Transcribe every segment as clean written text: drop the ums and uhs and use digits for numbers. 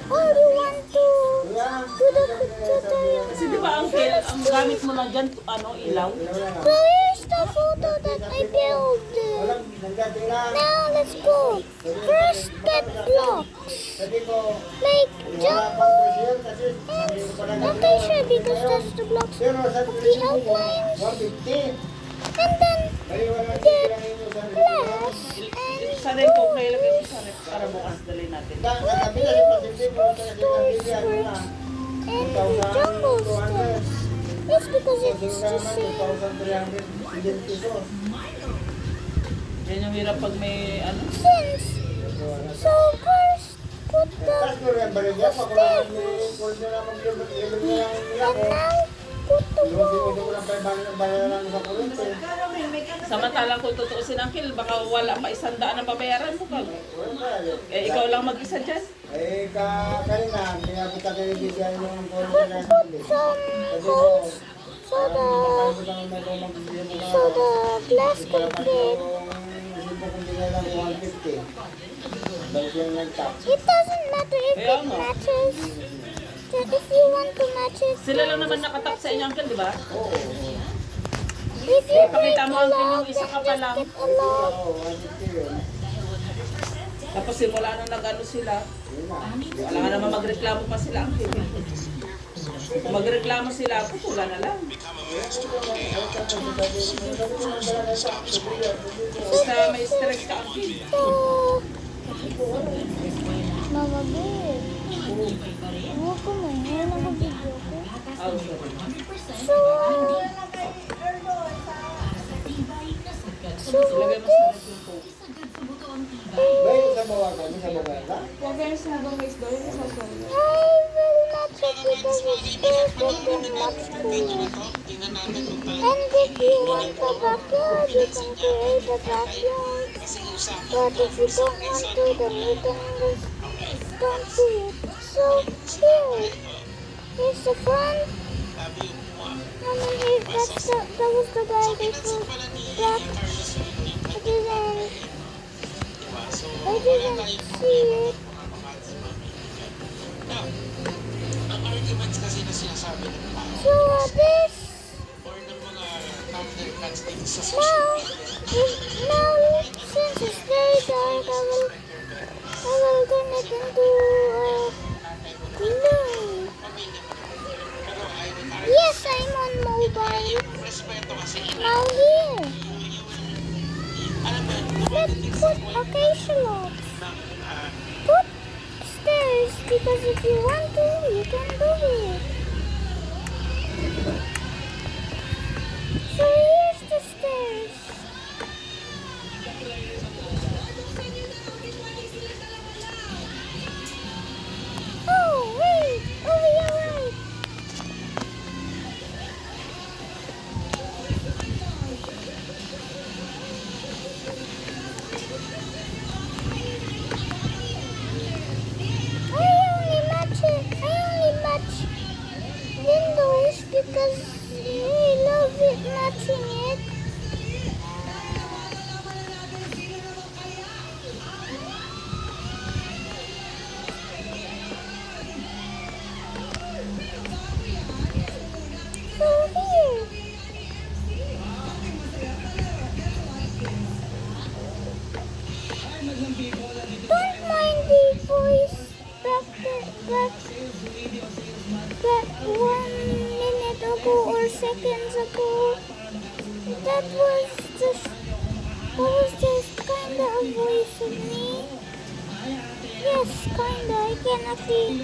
Or you want to do the tutorial? Kasi di ba ang gamit mo na dyan, ilaw? So here's the photo that I built. Now let's go. First get blocks. Like jungle. And not quite sure because that's the blocks of the outlines. And then get glass. Sa rin po, kaya lagay mo sa rep para bukas dalhin natin. And the jungle stores. It's because it's the same. Yan yung hirap pag may Since. So first, put the stairs. And now, put the wall. samantalang kung tutuusin ang kill, baka wala pa 100 na babayaran mo kag. Eh, ikaw lang mag-isa dyan. Kanina, pinabot ka kayo bigyan yung Put some holes so the glass can fit. It doesn't matter if it matches. Just if you want to match it. Sila lang naman nakatap sa inyo, uncle, di ba? If you Pakita break mo, a uncle, log, yung then isa ka pa just lang. get a log. Tapos simula nang nag-ano sila, wala nga naman magreklamo pa sila, uncle. Kung magreklamo sila, putula na lang. Basta may stress ka, uncle. So, Mama Bear. Huwag ko na yun. Nag-video ko. So, Lagay mo sa rep yung coke. Lagay sa bangis daw yung sa I will not check because it's different than much food. And if you want a backyard, you can create a backyard. But if you don't want to, then you can just don't do it. So here, here's the front. And then here, that was the guy who put black. I didn't see it. So this now since it's very dark, I will turn it into blue. Yes, I'm on mobile. Now here, let's put occasional. Put stairs because if you want to, you can do it. So here's the stairs. Oh, wait. Over your right. I only match windows because I love it matching it. So here. Don't mind the voice back 1 minute ago or seconds ago. That was just kinda a voice of me. Yes, kinda. I can actually.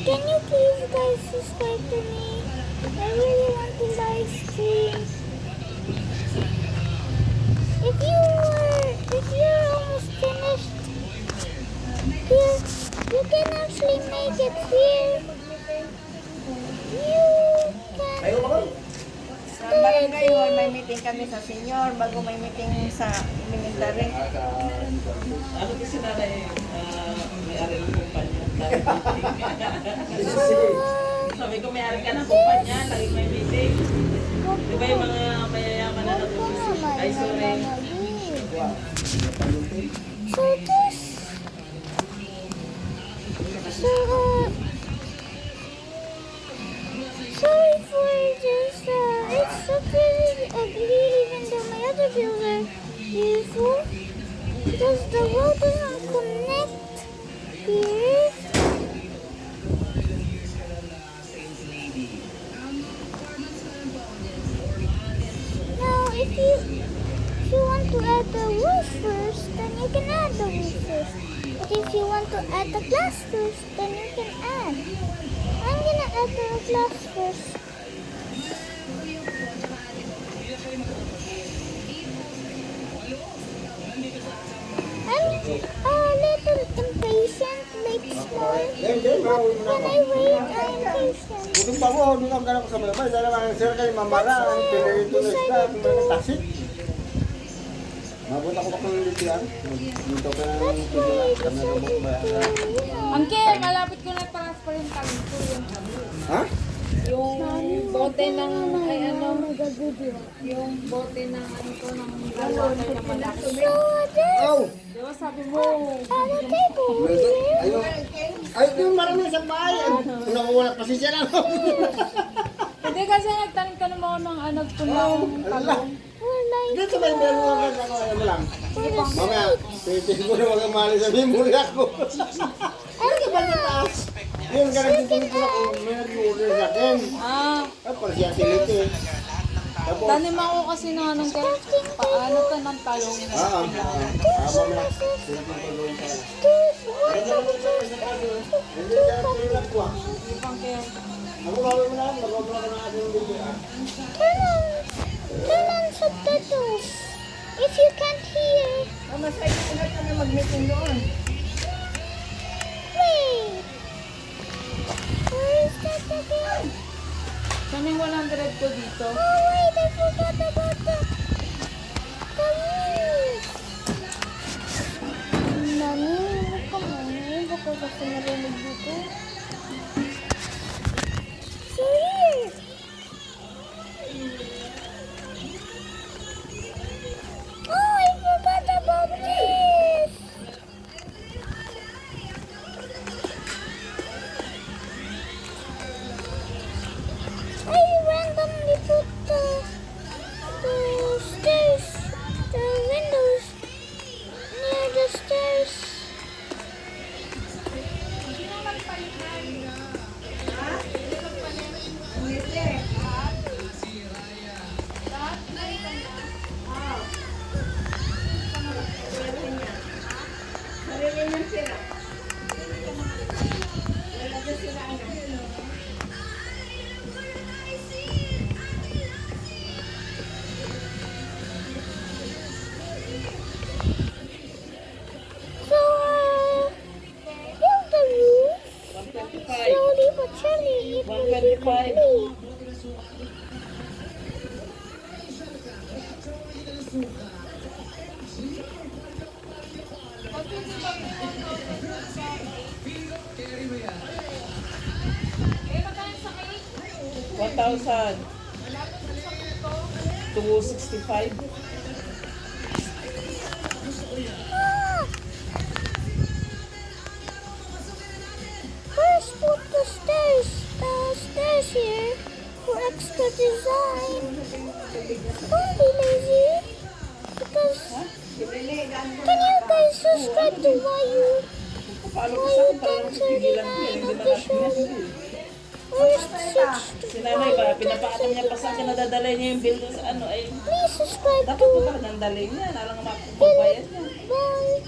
Can you please guys subscribe to me? I really want to live stream. If you're almost finished, you can actually make it here. You can. Sa barangay hall, may meeting kami sa senior bago may meeting sa military. Ano kasi nanay, may-ari ng kumpanya. Sabi ko, may-ari ka ng kumpanya, lagi may meeting. Di ba yung mga mayayaman na nagulis? Ay, sorry. So this. So, sorry for this. It's so really ugly, even though my other bills are beautiful. Because the road doesn't connect here. Now, if you want to add the roof first, then you can add the roof first. But if you want to add the glass first, then you can add. I'm gonna add the glass first. I'm a little impatient, like small. Hindi, mahuli mo na When ako. I wait, I'm patient. Bukan pa mo, doon ang ganap ko sa mga bay. Dahil ang sir kayo mamara, ang pinarito na isda, ang taxi. Mabot ako bakang litian. Dito ka na ng tubig, kami robot ba? Angkel, malapit ko na transfer yung talent ko. Ha? Yung bote ng, ay ano, yung bote ng ano ko, ng water na malaki. So, this, Oh! Diba sabi mo, the table here. Ayun. Ay, yung marami sa bahay. Kung nakuwala, pasisya lang. hindi kasi nagtanim ka naman ako ng anak ko ng talong. For like, Dito ba yung meron mo agad ako? Ano lang? Mamaya, pitin ko na mga mali sa memory ako. Ano ka ba sa taas? Yun, ganang titingin ko na kung meron mo order sa akin. Ah, Ay, parang siya siliti. Tapos, tanim ako kasi ng anong kaya, paano ka ng talong. mamaya, siliti ko doon sa... Ano ba naman sa isa ka doon? Hindi ka na pinilap ko ah. Hindi pang kaya. Ako gawin mo lang, mag-obra ka na ating video ah. turn on subtitles. If you can't hear, Masaya ko na kami mag-meeting doon. wait. Where is that again? Saan yung 100 ko dito? Oh wait, I forgot about the news. Nani, huwag ka muna. Baka kasi narinig dito. So here. Oh, I forgot about this. I randomly put the stairs, the windows near the stairs. Narinig sila. Lalagyan sila ano. So, build the roof 125. slowly but surely. It will be 125. complete. Eh, magkano sa cake? 1,000. 265. Ah! First, put the stairs here for extra design. Don't be lazy, because can you guys subscribe to Paano ko why sa you akin? Parang dance pigilan ko yan. Hindi man natin yan. First, switch Si to nanay ba, pinapaatam niya pa sa akin, nadadala niya yung bill doon sa ano, ay please subscribe dapat to mo ba nandalin niya? Alang nga mapapagbayad niya. bye.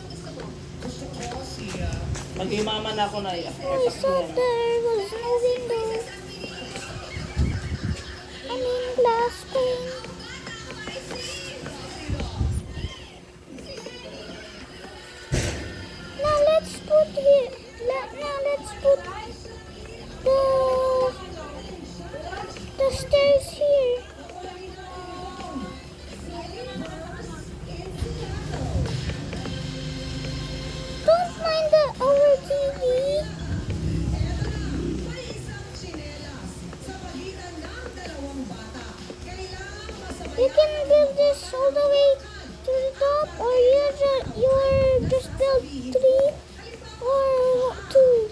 Mag-imaman ako na yan. I thought there was no window. I mean glass pane. Now let's put here. Now let's put the stairs here. Don't mind our TV. You can build this all the way to the top, or you just build 3 or 2.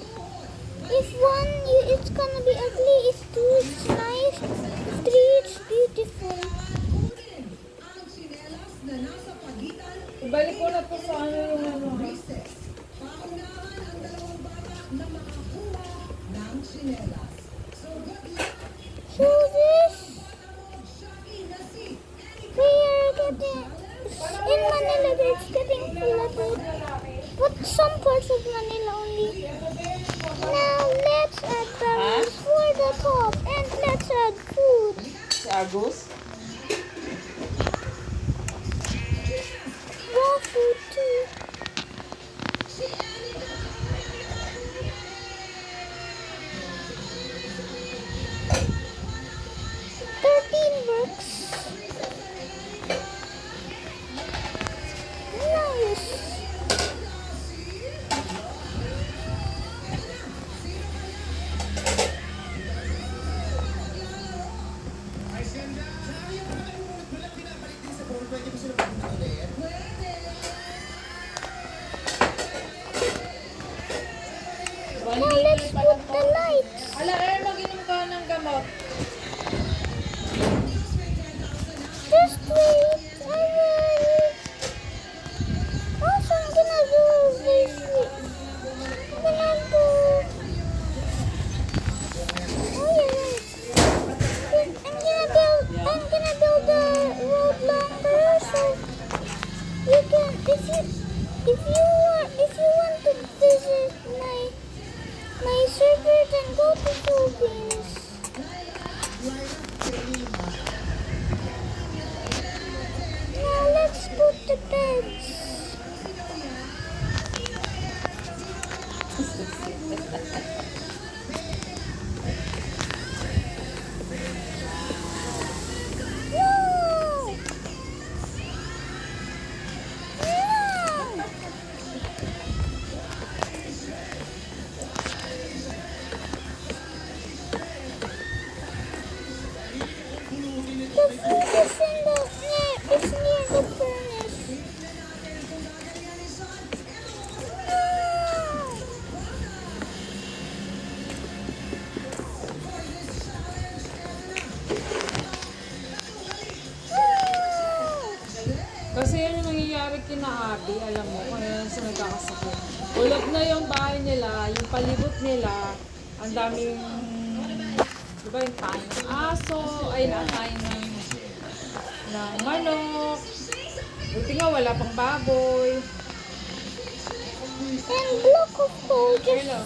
So this, we are getting, in Manila it's getting flooded, but some parts of Manila only. Now let's add berries for the top, and let's add food. Si Agus? Raw food too. Works. Nice. Now let's put the lights. Ala, mag-inom ka ng gamot. Just wait, I will. Also, I'm gonna do this. I'm gonna do. Oh yeah. I'm gonna build the road longer, so you can. If you want to visit my server, then go to Philippines. Now let's put the beds. No! No! The food is it's near the furnace. Kasi yun yung nangyayari kina Abby, alam mo, kaya yan sa nagkakasakit. Ulog na yung bahay nila, yung palibot nila, ang daming, di ba yung tayo ng aso, ay natayo ng manok. Buti nga wala pang baboy. And block of coal just Hello.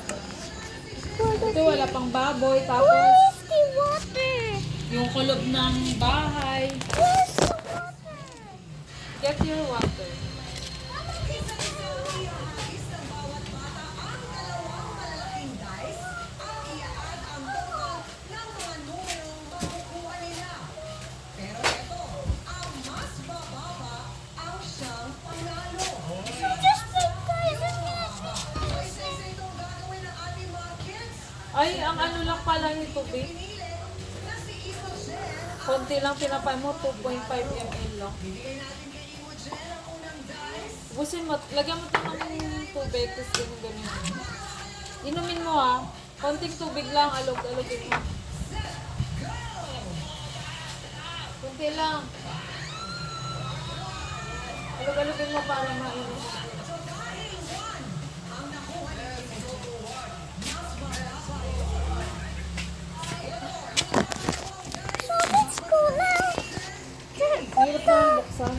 for the Buti wala pang baboy, Where tapos is the water? yung kulob ng bahay. Where's the water? Get your water. So just wait guys, I'm gonna Ay, ang ano lang pala ni tubig. Konti lang pinapay mo, 2.5 ml lang. Busin mo, lagyan mo ito ng tubig, tapos ganun. Inumin mo ah. Konting tubig lang, alog-alogin mo. Konti lang. Alog-alogin mo para mainit. So let's go now. Hirap na yung buksan.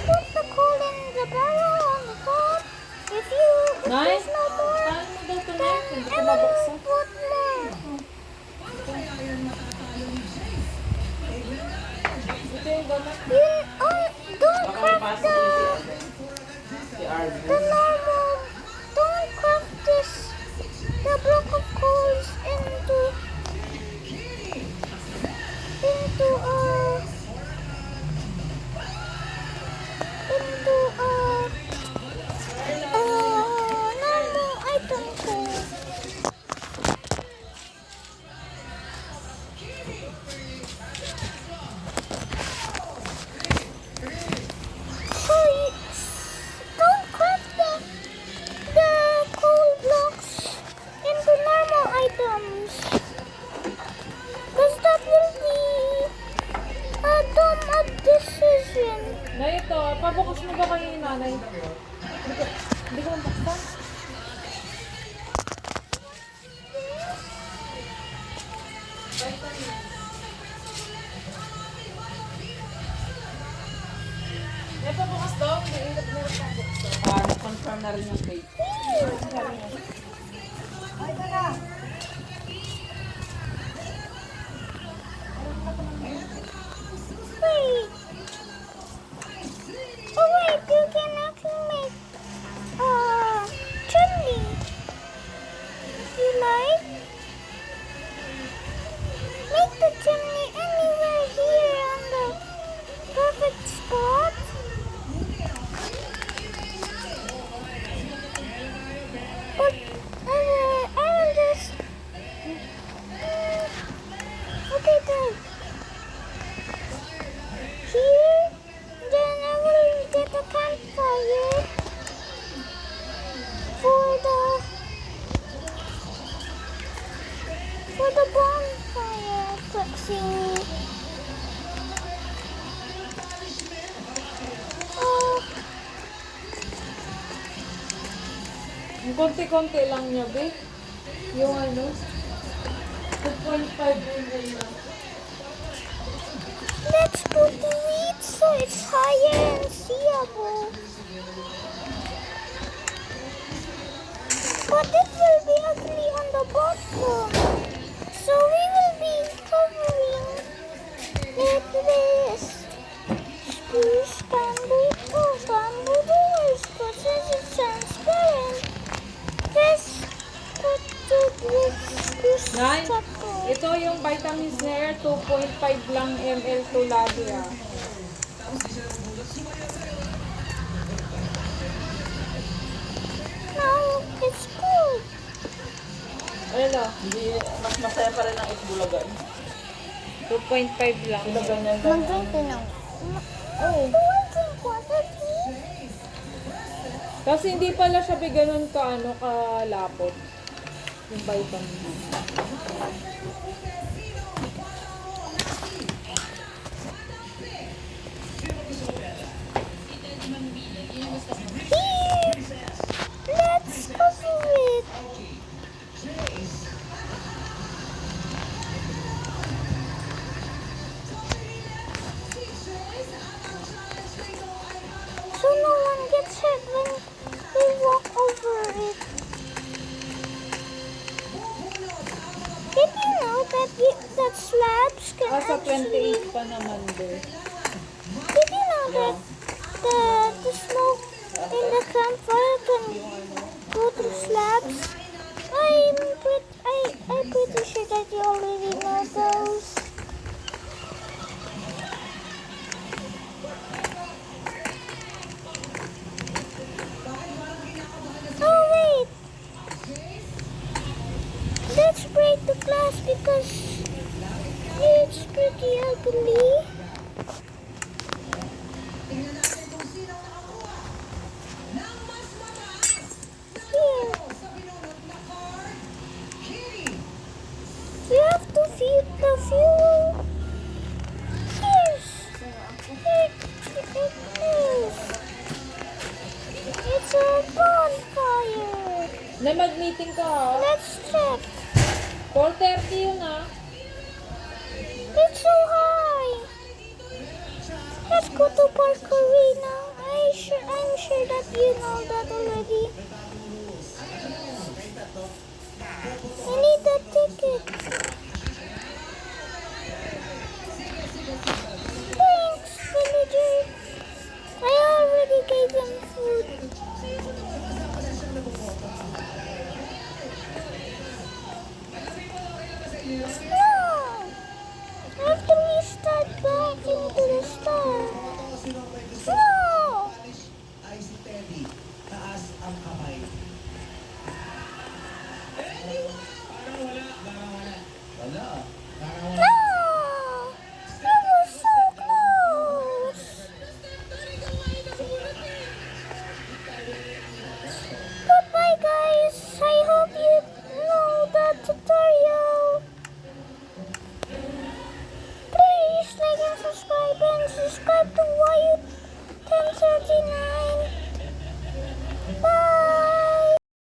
Put the coal in the barrel on the top. If Nay, there's no more, paano mo daw ito na? then Hindi ko I will mabuksan. put more. Ito yung gamot. Don't Baka crack mapasok the. si Arvin. May pabukas daw, hindi ingat mo rin ang bukso. Na-confirm na rin yung date. Wait. Oh wait, you can actually make chimney. You like? Make the chimney anywhere here on the perfect spot. But I will just okay then. Here, then I will get a campfire for the bonfire fixing. Yung konti-konti lang niya, be. Yung ano, 2.5 ml lang. Let's put the wheat so it's higher and seeable. But it will be ugly on the bottom. So we will be covering it with spruce bamboo. Oh, bamboo doors because it's transparent. Let's put it with spruce Nine. stucco. Ito yung vitamins na air, 2.5 lang ml to lagi ah. Now it's good. Ano? Hindi, mas masaya pa rin ang itbulagan. 2.5 lang. Bulagan yan lang. Mag-drink din ako. Oh. Do I drink water, please? Kasi hindi pala siya ganun ka, ano, kalapot. Yung vitamins. Here! Let's cover it. So no one gets hurt when we walk over it. Did you know that that slabs can Ah, sa actually... 28 pa naman be. Did you know that the smoke in the campfire can go through slabs? I'm pretty sure that you already know those. Oh wait! Let's break the glass because it's pretty ugly. Here. You have to feed the fuel. Here's. It is. It's a bonfire. Na mag-meeting ka ha. Let's check. 4:30 yun ha. It's so high. Let's go to Park Arena. I'm sure that you know that already. I need a ticket. Thanks, villager. I already gave him food. No! After we start back into the star. No! No! It was so close! Goodbye guys! I hope you know the tutorial. Please like and subscribe to Wyatt 1039.